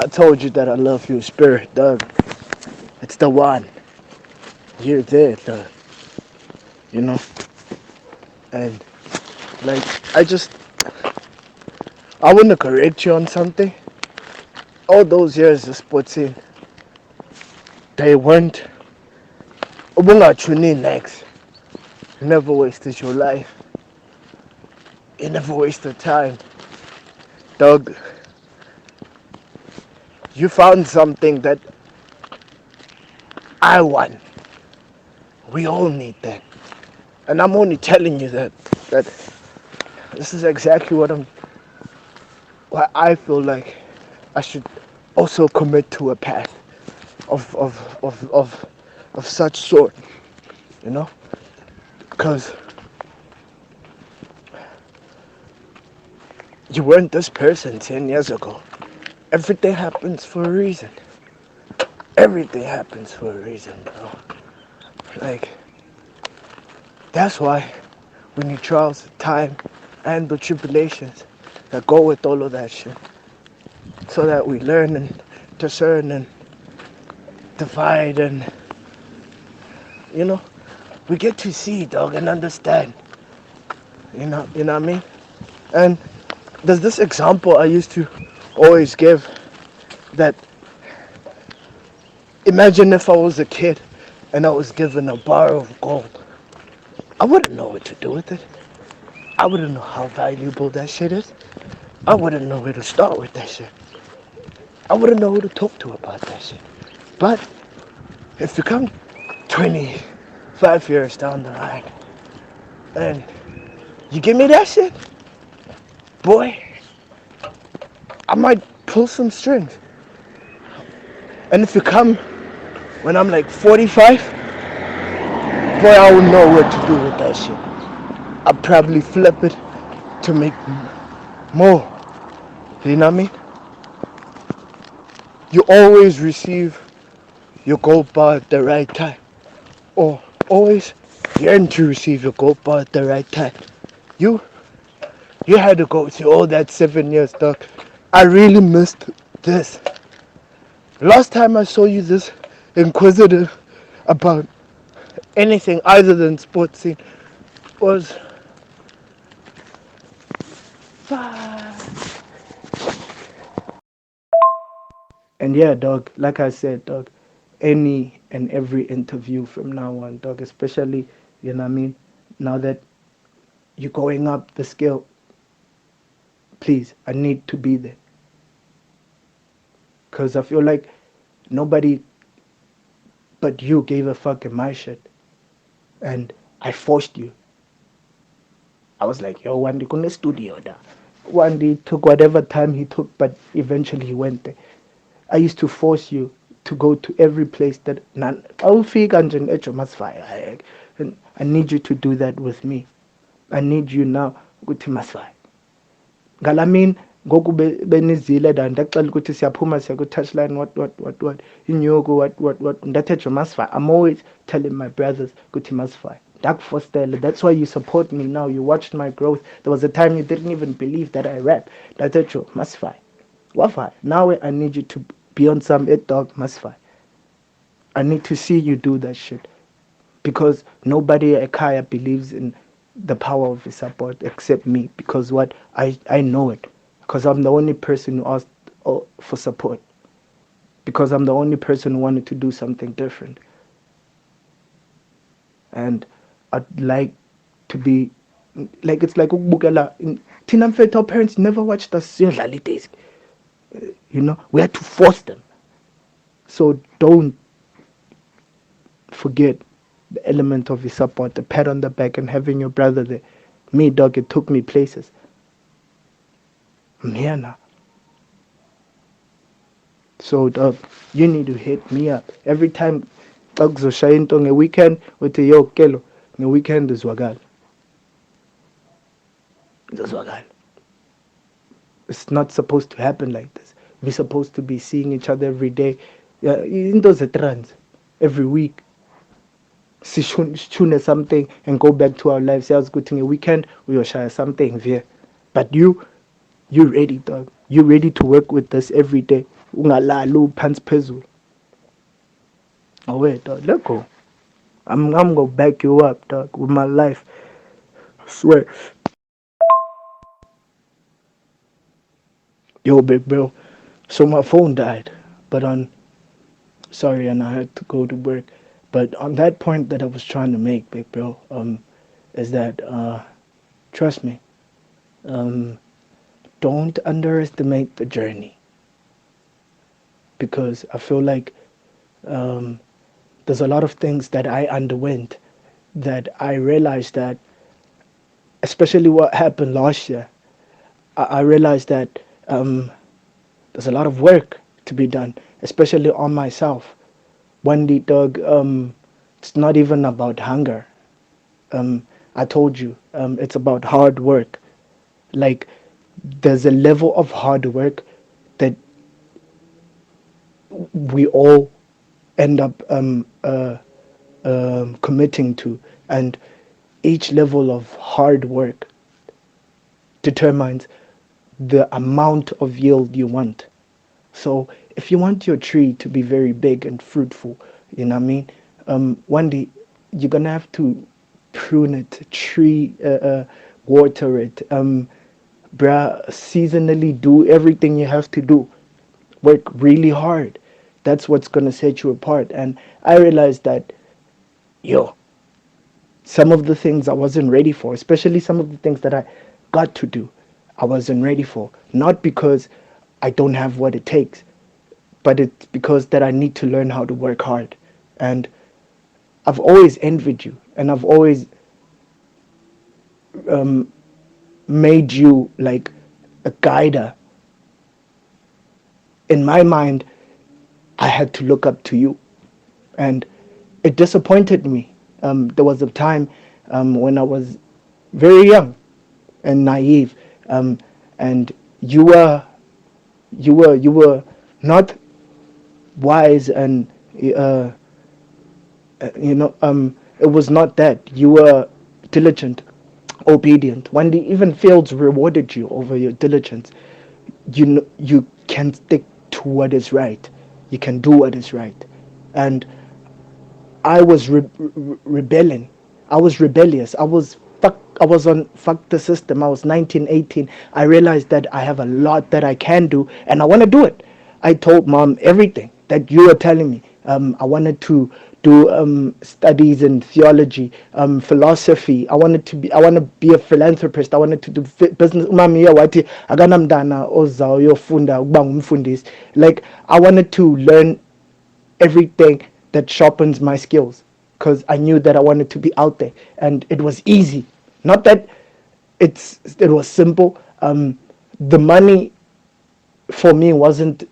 told you that I love you, Spirit, dog. It's the one. You're there, dog. You know? And, like, I want to correct you on something. All those years of sports scene, they weren't. Ubungatshuni next. You never wasted your life. You never wasted time. Dog, you found something that I want. We all need that. And I'm only telling you that this is exactly why I feel like I should also commit to a path of such sort, you know? Because you weren't this person 10 years ago. Everything happens for a reason. Everything happens for a reason, bro. Like, that's why we need trials, time, and the tribulations that go with all of that shit. So that we learn and discern and divide and, you know, we get to see, dog, and understand. You know what I mean? And there's this example I used to always give that imagine if I was a kid and I was given a bar of gold. I wouldn't know what to do with it. I wouldn't know how valuable that shit is. I wouldn't know where to start with that shit. I wouldn't know who to talk to about that shit. But if you come 25 years down the line and you give me that shit, boy, I might pull some strings. And if you come when I'm like 45, boy, I would know what to do with that shit. I'd probably flip it to make more. You know what I mean? You always receive your gold bar at the right time. Or always yearn to receive your gold bar at the right time. You you had to go through all that 7 years, dog. I really missed this. Last time I saw you this inquisitive about anything other than sports scene was five. And yeah, dog, like I said, dog, any and every interview from now on, dog, especially, you know what I mean, now that you're going up the scale, please, I need to be there. Because I feel like nobody but you gave a fuck in my shit. And I forced you. I was like, yo, Wandy, go to studio da. Wandy took whatever time he took, but eventually he went there. I used to force you to go to every place that none. I'll figure and I need you to do that with me. I need you now. Go to Masfire. Galamin, ngoku benizile da ndaxela ukuthi siyaphuma siya ku touchline what inyogo what ndathethe Masfire. I'm always telling my brothers ukuthi Masfire. That's why you support me now. You watched my growth. There was a time you didn't even believe that I rap. Ndathethe Masfire. Wafa. Now I need you to be on some it dog Masfire. I need to see you do that shit. Because nobody at Kaya believes in the power of his support except me. Because what? I know it. Because I'm the only person who asked for support. Because I'm the only person who wanted to do something different. And I'd like to be like it's like ukubukela. Tina Mfethu, our parents never watched us siyodlala days. You know, we had to force them. So don't forget the element of your support, the pat on the back and having your brother there. Me, dog, it took me places. I'm here now. So, dog, you need to hit me up. Every time akuzoshaya into nge-weekend, uthi yo, Kelo, nge-weekend izwakala. Izwakala. It's not supposed to happen like this. We're supposed to be seeing each other every day. Into zetrans every week. Tune something and go back to our lives. I was good thing a weekend, we will share something here. But you ready, dog. You ready to work with us every day. ungalali uphansi phezulu. Oh wait, dog, let go. I'm gonna back you up, dog, with my life. I swear. Yo, big bro. So my phone died, but on sorry, and I had to go to work. But on that point that I was trying to make, big bro, is that trust me, um, don't underestimate the journey because I feel like um, there's a lot of things that I underwent that I realized that, especially what happened last year, I realized that there's a lot of work to be done, especially on myself. One day, dog, it's not even about hunger. I told you, it's about hard work. Like, there's a level of hard work that we all end up committing to, and each level of hard work determines the amount of yield you want. So if you want your tree to be very big and fruitful, you know what I mean? One day you're gonna have to prune it, water it, bruh, seasonally do everything you have to do. Work really hard. That's what's gonna set you apart. And I realized that, yo, some of the things I wasn't ready for, especially some of the things that I got to do, I wasn't ready for. Not because I don't have what it takes, but it's because that I need to learn how to work hard. And I've always envied you, and I've always made you like a guider. In my mind, I had to look up to you, and it disappointed me. There was a time when I was very young and naive, and you were not wise, and uh, it was not that you were diligent, obedient. When the even fields rewarded you over your diligence, you can stick to what is right. You can do what is right, and I was rebelling. I was rebellious. I was on fuck the system. I was 19, 18. I realized that I have a lot that I can do, and I want to do it. I told mom everything that you were telling me. I wanted to do studies in theology, philosophy. I want to be a philanthropist. I wanted to do business. Umami wathi akanamntana ozawuyofunda ukuba ngumfundisi. Like, I wanted to learn everything that sharpens my skills because I knew that I wanted to be out there, and it was easy. Not that it was simple. The money for me wasn't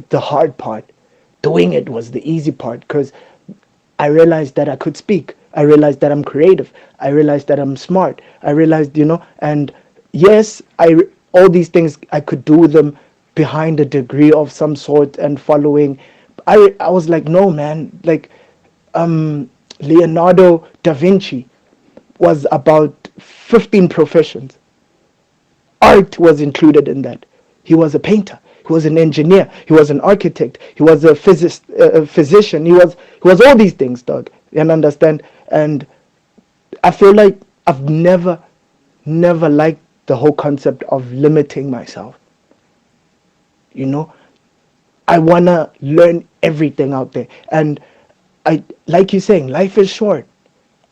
the hard part. Doing it was the easy part because I realized that I could speak. I realized that I'm creative. I realized that I'm smart. I realized, and yes, all these things I could do them behind a degree of some sort and following. I was like, no, man, like Leonardo da Vinci was about 15 professions. Art was included in that. He was a painter. He was an engineer. He was an architect. He was a physician. He was all these things, dog. You understand? And I feel like I've never liked the whole concept of limiting myself. You know, I wanna learn everything out there, and I like you saying, life is short.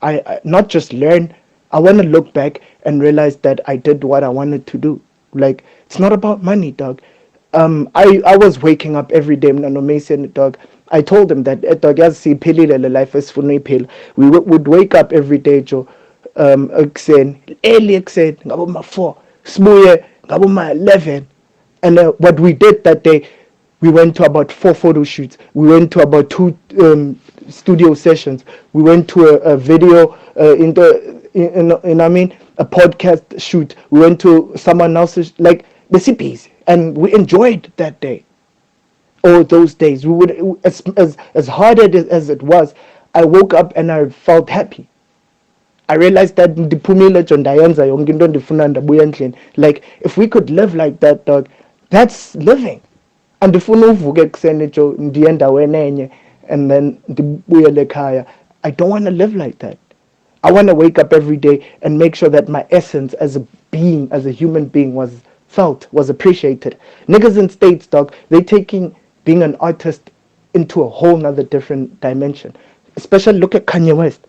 I not just learn. I want to look back and realize that I did what I wanted to do. Like, it's not about money, dog. I was waking up every day, Mnano Mason, dog. I told him that dog, as see pilile life is for pill. We would wake up every day, Joe. Early ekuseni, ngabo ma 4, sibuye ngabo ma 11. And what we did that day, we went to about 4 photo shoots. We went to about 2 studio sessions. We went to a video I mean, a podcast shoot. We went to someone else's, like the CPs, and we enjoyed that day or those days. We would, as hard as it was, I woke up and I felt happy. I realized that ndiphumile nje ndayenza yonke into ndifuna ndabuya endlini. Like, if we could live like that, dog, that's living. andifuna uvuka ekuseni jo ndiye endaweni enye and then ndibuyele ekhaya. I don't want to live like that. I want to wake up every day and make sure that my essence as a being, as a human being, was felt, was appreciated. Niggas in States, dog, they taking being an artist into a whole nother different dimension. Especially look at Kanye West.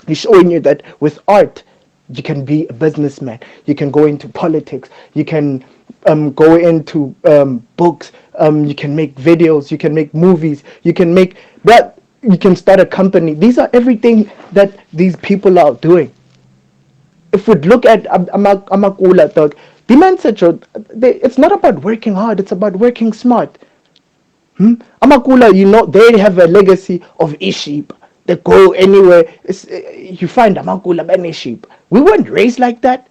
He's showing you that with art, you can be a businessman. You can go into politics. You can go into books. You can make videos. You can make movies. You can make that. You can start a company. These are everything that these people are doing. If we look at Amakula, dog, the man said, it's not about working hard. It's about working smart. Amakula, they have a legacy of sheep. They go anywhere. You find Amakula bane sheep. We weren't raised like that.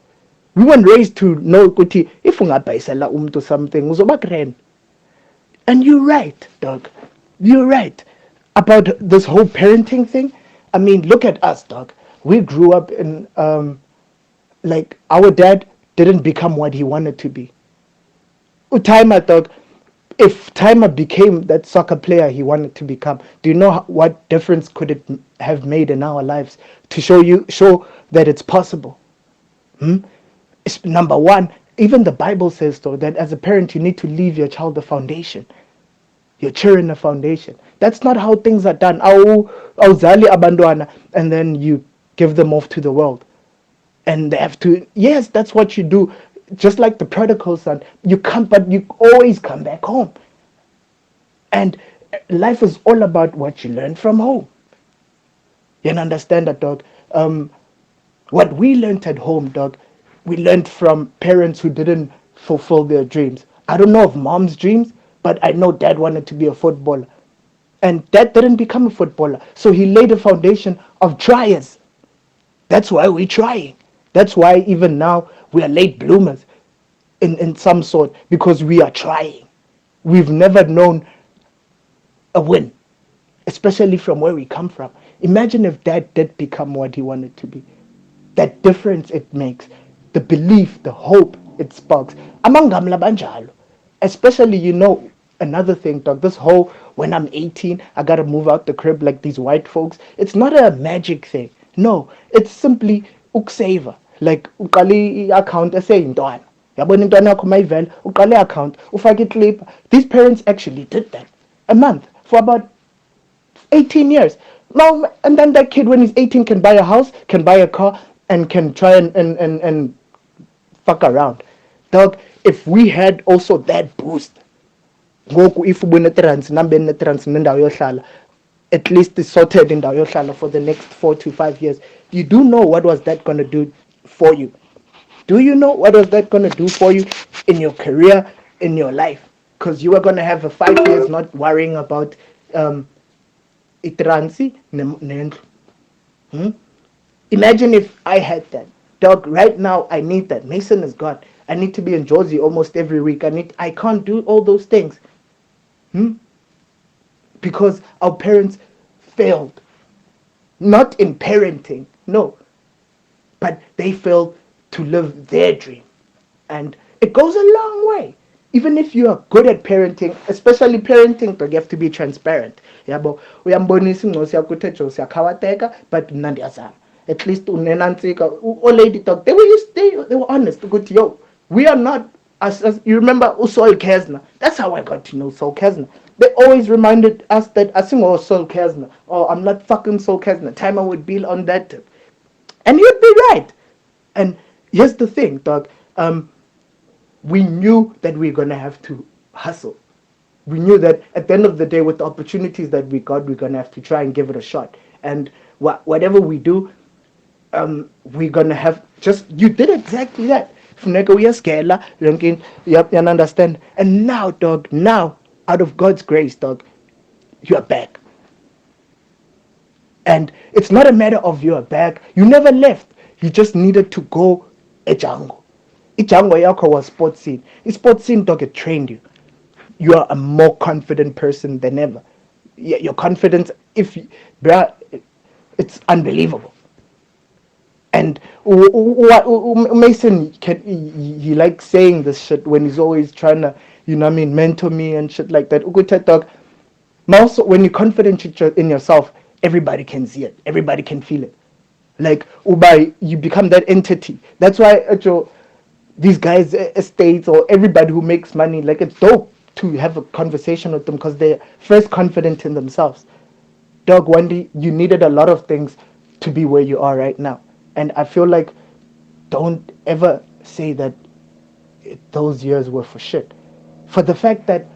We weren't raised to know ukuthi if ungabhayisela umuntu something uzoba grand. And you're right, dog. You're right about this whole parenting thing. I mean, look at us, dog. We grew up in like our dad didn't become what he wanted to be. Timer, dog. If Timer became that soccer player he wanted to become, do you know what difference could it have made in our lives to show that it's possible? It's number one, even the Bible says though that as a parent you need to leave your child a foundation, your children a foundation. That's not how things are done. Awuzali abantwana and then you give them off to the world. And they have to, yes, that's what you do. Just like the prodigal son, you come, but you always come back home. And life is all about what you learn from home. You understand that, dog? What we learned at home, dog, we learned from parents who didn't fulfill their dreams. I don't know of mom's dreams, but I know dad wanted to be a footballer. And dad didn't become a footballer. So he laid a foundation of tryers. That's why we're trying. That's why even now we are late bloomers in some sort, because we are trying. We've never known a win, especially from where we come from. Imagine if dad did become what he wanted to be. That difference it makes, the belief, the hope it sparks. Amangamla banjalo. Especially, another thing, dog, this whole when I'm 18, I gotta move out the crib like these white folks. It's not a magic thing. No, it's simply ukusava. Like uqali account eseyintwana. Yabona intwana yakho mayivela, uqale account, ufake clip. These parents actually did that a month for about 18 years. Now, and then that kid when he's 18 can buy a house, can buy a car, and can try and fuck around. Dog, if we had also that boost, ngoku if ubune-trans nambe ne-trans nendawo yohlala, at least it's sorted indawo yohlala for the next 4 to 5 years, you do know what was that going to do for you? Do you know what was that going to do for you in your career, in your life? Because you were going to have a 5 years not worrying about itransi nendlu. Imagine if I had that. Dog, right now I need that. Mason is gone. I need to be in Josie almost every week. I can't do all those things. Because our parents failed. Not in parenting, no. But they failed to live their dream. And it goes a long way. Even if you are good at parenting, especially parenting, you have to be transparent. Yabo, uyambonisa ingosi yakho uthe jo siyakhawateka, but mna ndiyazama. At least unenantsika, lady talk. They were honest. Good, yo, we are not as you remember Usol Kesna. That's how I got to know Sol Kesna. They always reminded us that I sing Sol Kesna. Oh, I'm not fucking Sol Kesna. Time I would be on that tip. And you'd be right. And here's the thing, dog. We knew that we were gonna have to hustle. We knew that at the end of the day, with the opportunities that we got, we're gonna have to try and give it a shot. And whatever we do, we're gonna have just you did exactly that. Funeka uyascala, you understand. And now, dog, now out of God's grace, dog, you are back. And it's not a matter of you are back. You never left. You just needed to go a jungle. Ijango yako was sports scene. Sports scene, dog, it trained you. You are a more confident person than ever. Your confidence, bruh, it's unbelievable. And Mason, he likes saying this shit when he's always trying to you know what I mean, mentor me and shit like that. Ukuthe dog. Also, when you're confident in yourself, everybody can see it. Everybody can feel it. Like Ubai, you become that entity. That's why these guys, estates or everybody who makes money, like it's dope to have a conversation with them because they're first confident in themselves. Dog, one day you needed a lot of things to be where you are right now, and I feel like don't ever say that those years were for shit. For the fact that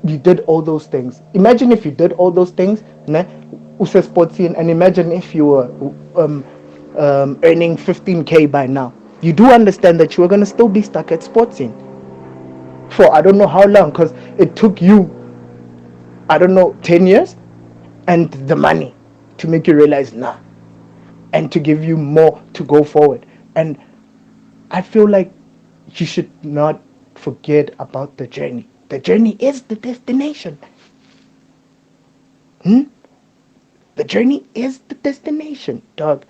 you did all those things. Imagine if you did all those things, ne? Use sportsing, and imagine if you were earning 15K by now. You do understand that you were gonna still be stuck at sportsing for I don't know how long, because it took you I don't know 10 years and the money to make you realize nah, and to give you more to go forward. And I feel like you should not forget about the journey. The journey is the destination. The journey is the destination, dog.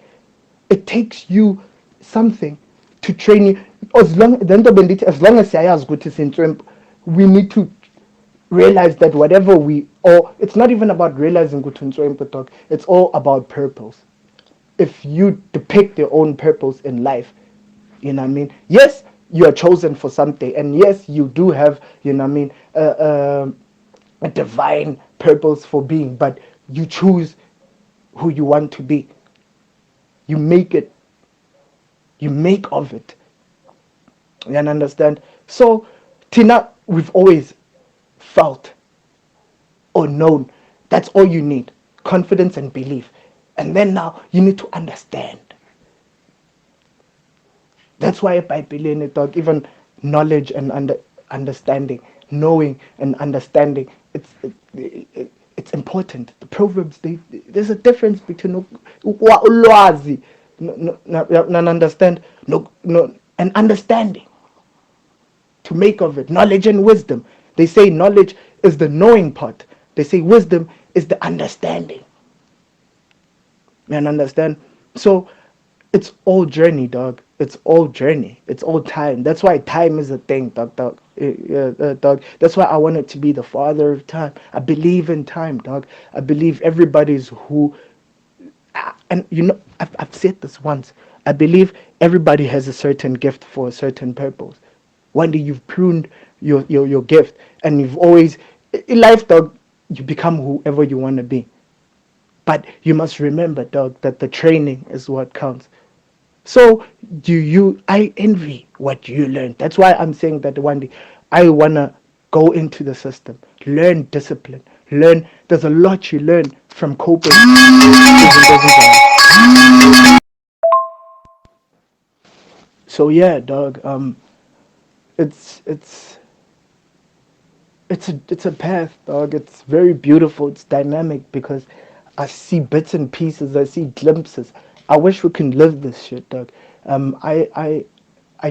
It takes you something to train you. As long as I ask good to we need to realize that whatever or it's not even about realizing good to dog. It's all about purpose. If you depict your own purpose in life, you know what I mean? Yes, you are chosen for something, and yes, you do have, you know what I mean, a divine purpose for being, but you choose who you want to be. You make it, you make of it. You understand? So, Tina, we've always felt or known that's all you need, confidence and belief. And then now you need to understand. That's why by billion it talk even knowledge and understanding, knowing and understanding. It's important. The proverbs there's a difference between ulwazi, no, understand, no, and understanding to make of it. Knowledge and wisdom. They say knowledge is the knowing part. They say wisdom is the understanding. And understand? So it's all journey, dog. It's all journey. It's all time. That's why time is a thing, dog. Dog. That's why I wanted to be the father of time. I believe in time, dog. I believe everybody's who, and you know, I've said this once. I believe everybody has a certain gift for a certain purpose. One day you've pruned your gift, and you've always, in life, dog, you become whoever you want to be. But you must remember, dog, that the training is what counts. So I envy what you learned. That's why I'm saying that one day I wanna go into the system, learn discipline, learn. There's a lot you learn from coping. So yeah, dog. It's it's it's a path, dog. It's very beautiful. It's dynamic because I see bits and pieces. I see glimpses. I wish we can live this shit, dog. I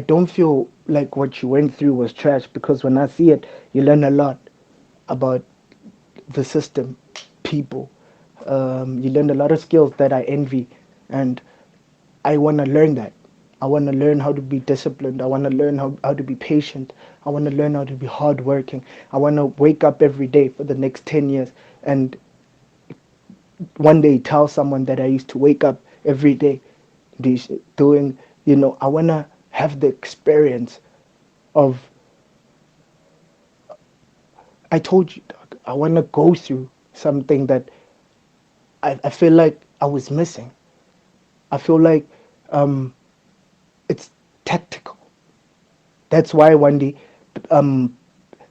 don't feel like what you went through was trash because when I see it, you learn a lot about the system, people. You learn a lot of skills that I envy, and I want to learn that. I want to learn how to be disciplined. I want to learn how to be patient. I want to learn how to be hardworking. I want to wake up every day for the next 10 years and one day tell someone that I used to wake up every day doing, I want to have the experience of, I told you, dog, I want to go through something that I feel like I was missing. I feel like it's tactical. That's why one day, um,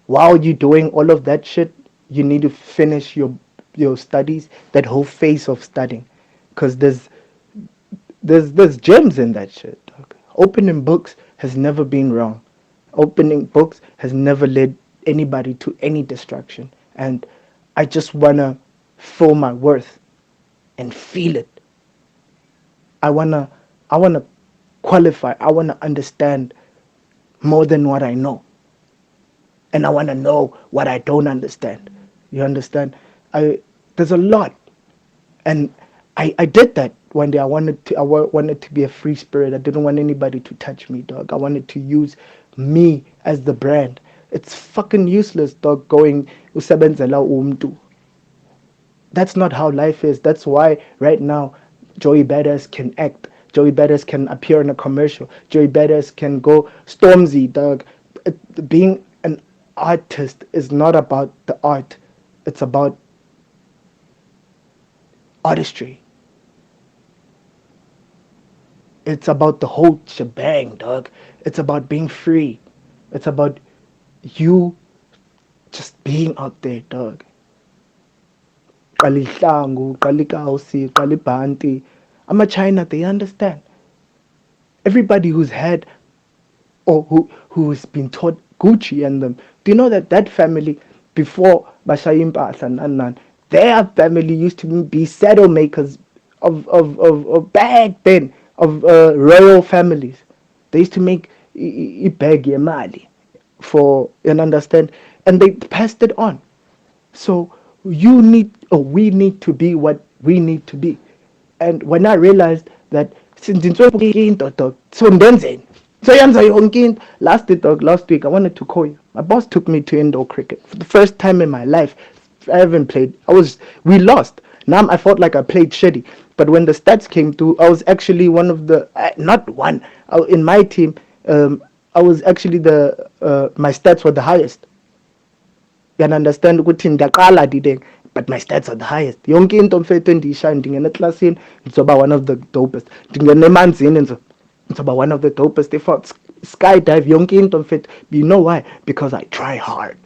while you're doing all of that shit, you need to finish your studies, that whole phase of studying, because there's gems in that shit. Dog. Opening books has never been wrong. Opening books has never led anybody to any destruction, and I just wanna feel my worth and feel it. I wanna I wanna qualify. I wanna understand more than what I know, and I wanna know what I don't understand. You understand? I There's a lot, and I did that one day. I wanted to be a free spirit. I didn't want anybody to touch me, dog. I wanted to use me as the brand. It's fucking useless, dog, going usebenzela umntu. That's not how life is. That's why right now Joey Badass can act. Joey Badass can appear in a commercial. Joey Badass can go Stormzy, dog. Being an artist is not about the art. It's about artistry. It's about the whole shebang, dog. It's about being free. It's about you just being out there, dog. Qalihlangu, qalikausi, qalibhanti. I'm a China, they understand. Everybody who's had or who's been taught Gucci and them. Do you know that that family before Bashayimpa and Annan, their family used to be saddle makers of back then of royal families. They used to make ibag yemali for and understand, and they passed it on. So you need or we need to be what we need to be. And when I realized that since dog, so then so last dog last week I wanted to call you. My boss took me to indoor cricket for the first time in my life. I haven't played. We lost. Now I felt like I played shitty. But when the stats came through, I was actually one of the not one in my team. I was actually the my stats were the highest. Can understand ukuthi ndiyaqala dideng, but my stats are the highest. Yonke into mfethu endiyishayo ndingena eklasini ndizoba one of the dopest. Ndingena emanzini ndizoba one of the dopest. If I skydive yonke into mfethu. You know why? Because I try hard.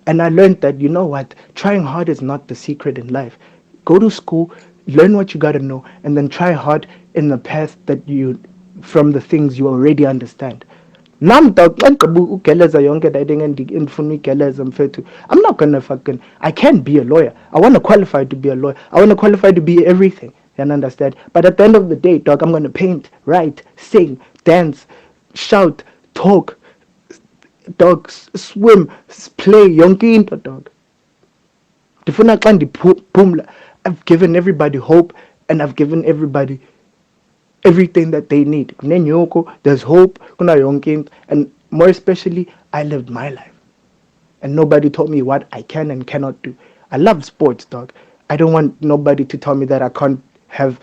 And I learned that, you know what, trying hard is not the secret in life. Go to school, learn what you got to know, and then try hard in the path that you, from the things you already understand. Nam dog, I'm not gonna fucking, I can't be a lawyer. I want to qualify to be a lawyer. I want to qualify to be everything. You understand? But at the end of the day, dog, I'm gonna paint, write, sing, dance, shout, talk, dog, swim, play, yonke into, dog. Ndifuna xa ndiphumla, I've given everybody hope and I've given everybody everything that they need. Kunenyoko, there's hope, kuna yonke into, and more especially, I lived my life. And nobody told me what I can and cannot do. I love sports, dog. I don't want nobody to tell me that I can't have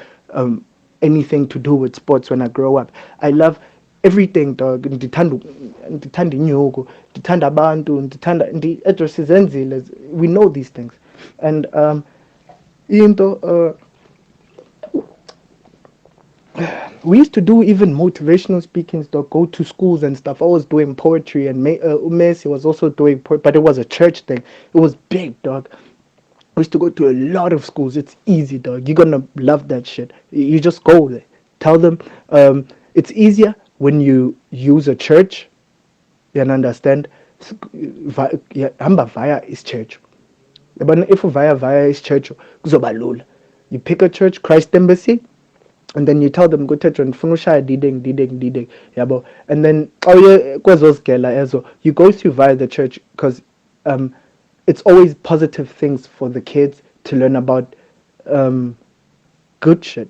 anything to do with sports when I grow up. I love everything, dog. Ndithanda inyoko, ndithanda abantu, ndithanda sizenzile. We know these things. And into we used to do even motivational speakings, dog, go to schools and stuff. I was doing poetry, and Messi was also doing poetry, but it was a church thing. It was big, dog. I used to go to a lot of schools. It's easy, dog. You're gonna love that shit. You just go there. Tell them it's easier when you use a church. You understand? Hamba via is church. But if via is church, kuzoba lula. You pick a church, Christ Embassy, and then you tell them go to and funushaya dideng yabo, and then you go through via the church because it's always positive things for the kids to learn about good shit,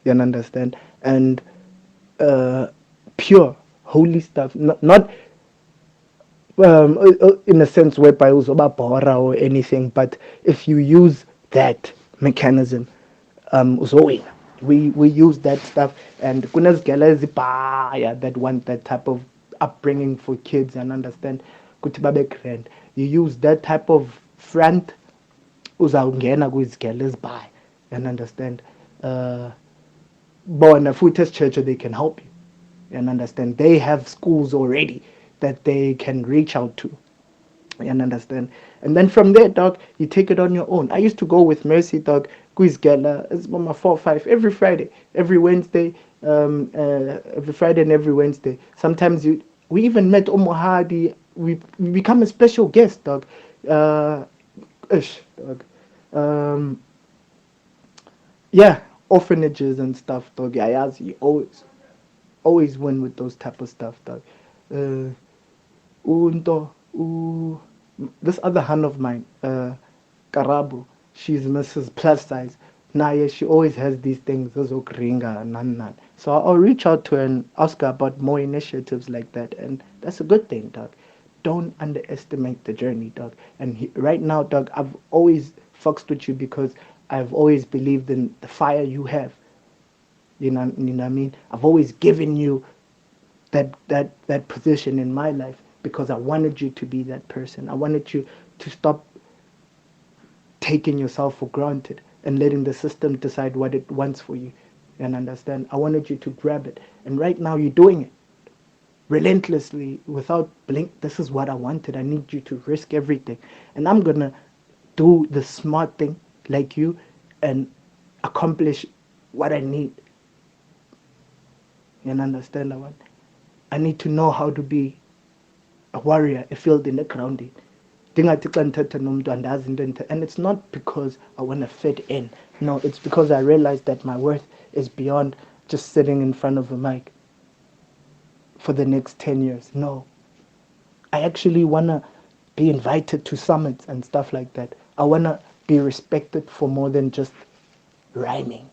you understand, and pure holy stuff, not in a sense whereby uzoba bora or anything, but if you use that mechanism uzowina. We use that stuff, and kunezigele ezibhaya that want that type of upbringing for kids and understand ukuthi babe grand. You use that type of front, uzawungena kwizigele ezibhaya and understand bona futhi church they can help you and understand. They have schools already that they can reach out to and understand. And then from there, dog, you take it on your own. I used to go with Mercy, dog, quiz gala, it's my 4 or 5 every Friday, every Wednesday, every Friday and every Wednesday. Sometimes we even met Omohadi. We become a special guest, dog. Dog. Yeah, orphanages and stuff, dog. Yeah, you always win with those type of stuff, dog. Unto, this other hand of mine, Karabu, she's Mrs. Plus Size. Naya, she always has these things, those okringa, So I'll reach out to her and ask her about more initiatives like that, and that's a good thing, dog. don't underestimate the journey, dog. And right now, dog, I've always fucked with you because I've always believed in the fire you have. You know what I mean? I've always given you that position in my life because I wanted you to be that person. I wanted you to stop taking yourself for granted and letting the system decide what it wants for you. And understand? I wanted you to grab it. And right now you're doing it relentlessly without blink. This is what I wanted. I need you to risk everything. And I'm going to do the smart thing like you and accomplish what I need. You understand that one? I need to know how to be a warrior, a field in the ground. And it's not because I want to fit in. No, it's because I realize that my worth is beyond just sitting in front of a mic for the next 10 years. No, I actually want to be invited to summits and stuff like that. I want to be respected for more than just rhyming.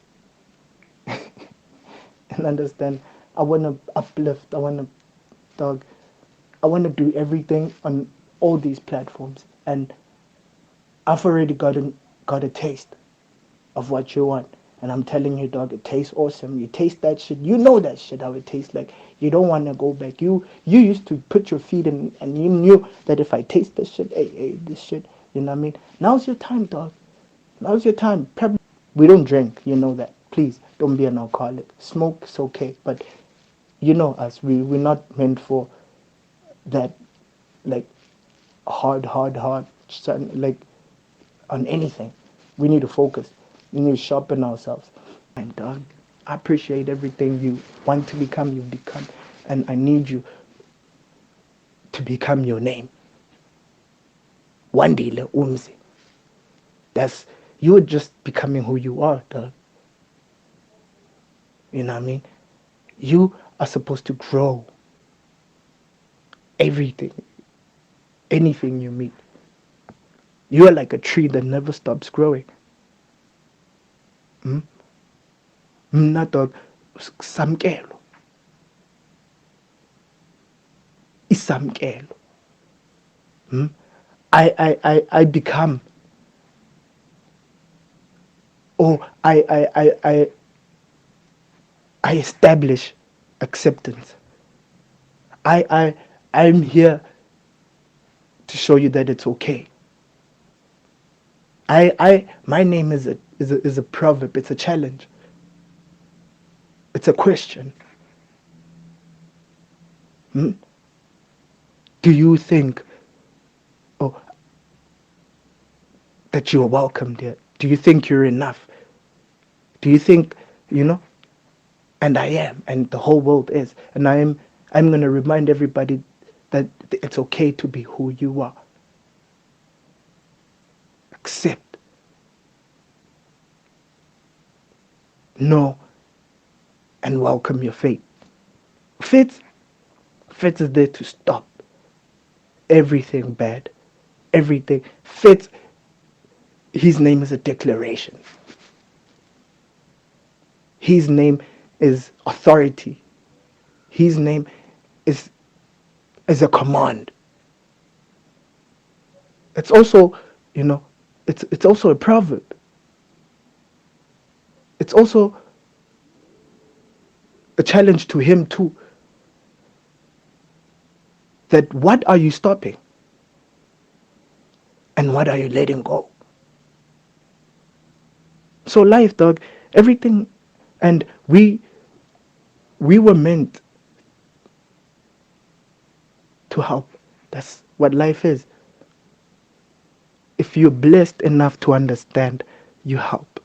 And understand, I want to uplift, I want to, dog, I want to do everything on all these platforms. And I've already got a taste of what you want. And I'm telling you, dog, it tastes awesome. You taste that shit. You know that shit, how it tastes like. You don't want to go back. You used to put your feet in, and you knew that if I taste this shit, hey, this shit, you know what I mean? Now's your time, dog. Now's your time. Probably we don't drink, you know that. Please, don't be an alcoholic. Smoke is okay, but you know us. We're not meant for that, like, hard, like, on anything. We need to focus. We need to sharpen ourselves. And dog, I appreciate everything you want to become, you've become. And I need you to become your name. Wandile Umzi. That's you're just becoming who you are, dog. You know what I mean? You are supposed to grow everything, anything you meet. You are like a tree that never stops growing. Mm? Mna dog, samkelo, isamkelo. Mm? I become, or I establish acceptance. I I'm here to show you that it's okay. My name is a proverb. It's a challenge. It's a question. Hmm? Do you think, oh, that you are welcome there? Do you think you're enough? Do you think, you know? And I am, and the whole world is, and I'm gonna remind everybody that it's okay to be who you are. Accept, know, and welcome your fate. Fate, fate is there to stop everything bad, everything. Fate, his name is a declaration. His name is authority. His name is is a command. It's also, you know, it's also a proverb. It's also a challenge to him too. That what are you stopping? And what are you letting go? So life, dog, everything, and we were meant to help. That's what life is. If you're blessed enough to understand, you help.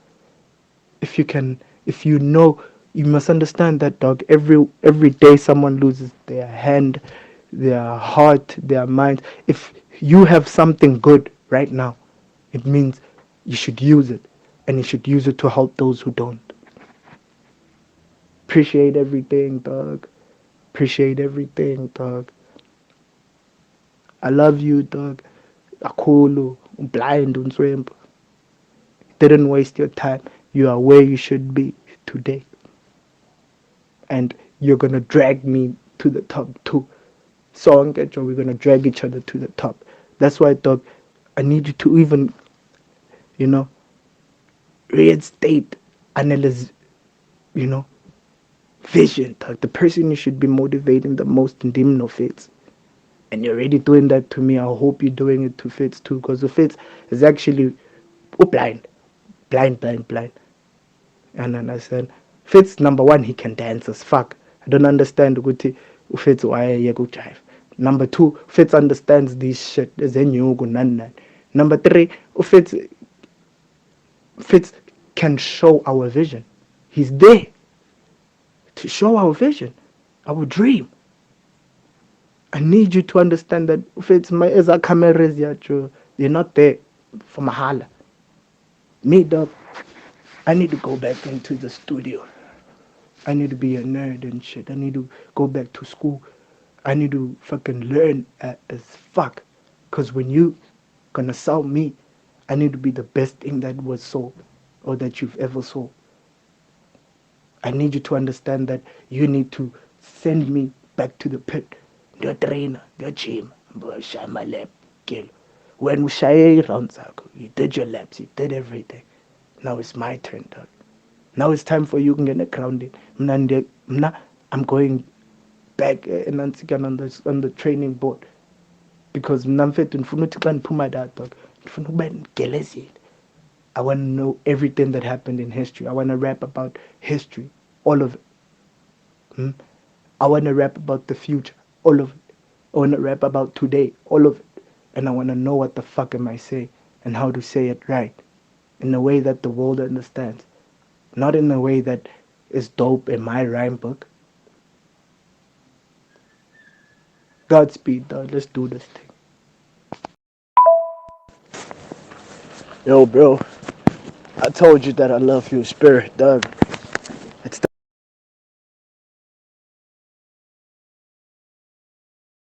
If you can, if you know, you must understand that, dog. Every day someone loses their hand, their heart, their mind. If you have something good right now, it means you should use it, and you should use it to help those who don't. Appreciate everything, dog. Appreciate everything, dog. I love you, dog. Akulu, blind, unswemp. Didn't waste your time. You are where you should be today. And you're gonna drag me to the top too. song, get you, we're gonna drag each other to the top. That's why, dog, I need you to even, you know, reinstate analyze, you know, vision, dog. The person you should be motivating the most in dim no fits. And you're already doing that to me. I hope you're doing it to Fitz too, because the Fitz is actually blind, blind. And then I said, Fitz, number one, he can dance as fuck. I don't understand ukuthi Fitz why yeko jive. Number two, Fitz understands this shit. There's a new nan. Number three, Fitz can show our vision. He's there to show our vision, our dream. I need you to understand that Fitz, my as a camera is you're not there for mahala. Me, dog, I need to go back into the studio. I need to be a nerd and shit. I need to go back to school. I need to fucking learn as fuck. Cause when you gonna sell me, I need to be the best thing that was sold or that you've ever sold. I need you to understand that you need to send me back to the pit. Your trainer, your gym, shine my lap, kill. When we shy rounds, you did your laps, you did everything. Now it's my turn, dog. Now it's time for you to get grounded. I'm going back and on the training board because mfethu ndifuna ukuthi xa ndiphuma that dog ndifuna ukuba ndigelezile. I want to know everything that happened in history. I want to rap about history, all of it. Hmm? I want to rap about the future, all of it. I want to rap about today, all of it. And I want to know what the fuck am I saying and how to say it right in a way that the world understands. Not in a way that is dope in my rhyme book. Godspeed, dog. Let's do this thing. Yo, bro. I told you that I love you, spirit, dog.